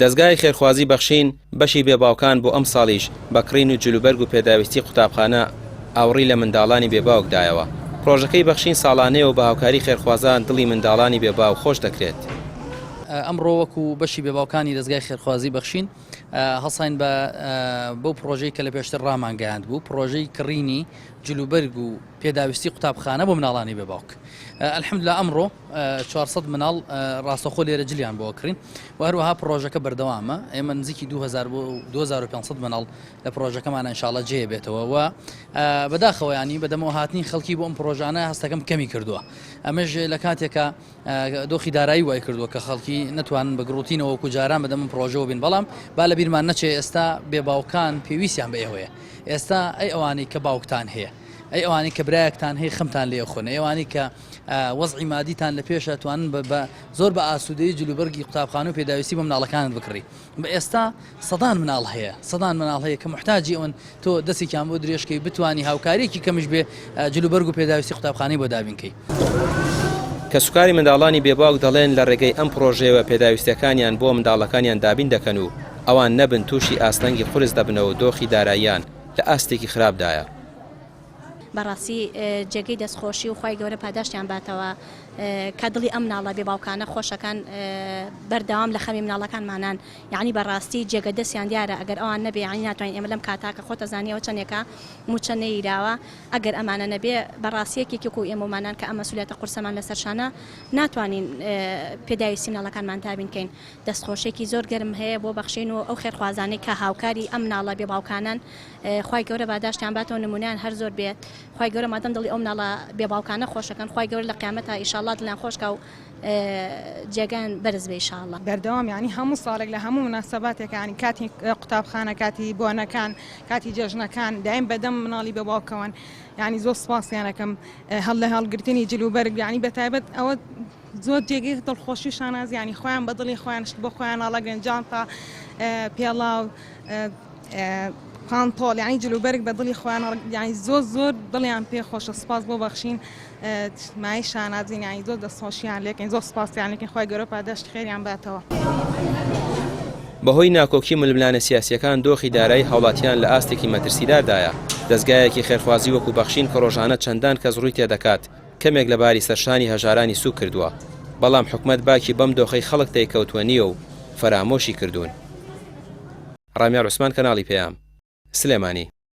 دەستگای خێرخوازی بەخشین بەشی بێباوکان بۆ ئەم ساڵیش بەکڕین و جلوبەرگ و پێداویستی قوتابخانە ئاوڕی لە منداڵانی بێباوکدایەوە. پرۆژەکەی بەخشین ساڵانەیە و بە هاوکاری خێرخوازان دڵی منداڵانی بێباو خۆش دەکرێت. ئەمڕۆ وەکو بەشی بێباوکانی دەستگای خێرخوازی بەخشین هەڵساین بەو پرۆژەی کە لە پێشتر ڕامانگەیاند بوو، پرۆژەی کڕینی جلوبەرگ و پێداویستی قوتابخانە بۆ مناڵانی بێباوک. الحەمدوللا ئەمڕۆ 400 مناڵ ڕاستەخۆ لێرە جلیان بۆ کڕین و هەروەها پرۆژەکە بەردەوامە. ئێمە نزیکی 2500 مناڵ لە پرۆژەکەمان ئینشاڵڵا جێ بێتەوە و بەداخەوە ینی بەدەمەوە هاتنی خەڵکی بۆ ئەم پرۆژانە هەستەکەم کەمی کردووە. ئەمەش لە کاتێکە دۆخی دارایی وای کردووە کە خەڵکی نەتوانن بە گڕوتینەوە وەکو جاران بەدەم پرۆژەوە بین، بەڵام با لە بیرمان نەچێ ئێستا بێباوکان پێویستیان بە ئێوەیە. ئێستا ئەی ئەوانەی کە باوکتان هەیە، ئەی ئەوانەی کە برایەکتان هەیە خەمتان لێ خۆن، ئەوانەی کە وەزعی مادیتان لە پێشە توانن بە زۆر بە ئاسوودەیی جلوبەرگی قوتابخانە و پێداویستی بۆ مناڵەکانت بکڕی. بە ئێستا سەدان مناڵ هەیە، سەدان مناڵ هەیە کە محتاجی ئەوەن تۆ دەستێکیان بۆ درێژکەی بتوانی هاوکاریەکی کەمیش بێ جلوبەرگ و پێداویستی قوتابخانەی بۆ دابینکەی. کە سوکاری منداڵانی بێباوک دەڵێن لە ڕێگەی ئەم پرۆژەیەوە پێداویستەکانیان بۆ منداڵەکانیان دابین دەکەن و ئەوان نەبن تووشی ئاستەنگی قورس دەبنەوە دۆخی داراییان لە ئاستێکی خراپدایە. بەڕاستی جێگەی دەستخۆشی و خی گەورە پاداشتیان باتەوە کە دڵی ئەم مناڵە بێباوکانە خۆشەکان بەردەوام لە خەمی مناڵەکانمانان، یعنی بەڕاستی جێگە دەستیان دیارە. ئەگەر ئەوان نەبێ ینی ناتوانین ئێمە لەم کاتاکە خۆتە زانیەوە چەندێکە موچە نەیراوە، ئەگەر ئەمانە نەبێ بەڕاستیەکێکی و ئێمەمانان کە ئەم مەسئولیەتە قورسەمان لەسەرشانە ناتوانین پێداویستی مناڵەکانمان تابینکەین. دەستخۆشێکی زۆر گەرم هەیە بۆ بەخشین و ئەو خێرخوازانەی کە هاوکاری ئەم مناڵە بێباوکانان، خی گەورە باداشتیان باتەوە نمونیان هەر زۆر بێت. خی گەورە مادەم دڵی ئەو مناڵە بێباوکانە خۆشەکەن، خی گەورە لە قیامەتە ئیشاڵڵا دڵیان خۆشکە و جێگان بەرز بێ ئیشاڵڵا. بەردەوام ینی هەموو ساڵێک لە هەموو مناسەباتێک ینی کاتی قوتابخانە، کاتی بۆنەکان، کاتی جەژنەکان دایم بەدەم مناڵی بێباوکەوەن. ینی زۆر سوپاسیانەکەم هەڵ لە هەڵگرتنی جلوبەرگ، ینی بەتایبەت ئەوە زۆر جێگەی دڵخۆشی شاناز، ینی خۆیان بە دڵی خۆیان شت بۆ خۆیان ئاڵەگەن جانتا پێڵاو پانتۆڵ، ینی جلوبەرگ بە دڵی خۆیان ینی زۆر دڵیان پێ خۆشە. سپاس بۆ بەخشین مای شانازین، ینی زۆر دەستخۆشییان لێکن، زۆر سپاسیان لێکن، خی گەورە پاداشت خێریان باتەوە. بەهۆی ناکۆکی ململانە سیاسیەکان دۆخی دارایی هاوڵاتیان لە ئاستێکی مەترسیداردایە. دەستگایەکی خێرخوازی وەکو بەخشین کە ڕۆژانە چەندان کەس ڕووی تێدەکات کەمێک لە باری سەرشانی هەژارانی سوک کردووە، بەڵام حکومەت باکی بەم دۆخەی خەڵک تێکەوتووە نییە و فەرامۆشی کردوون. ڕامیار عوسمان، کەناڵی پێام، سلێمانی.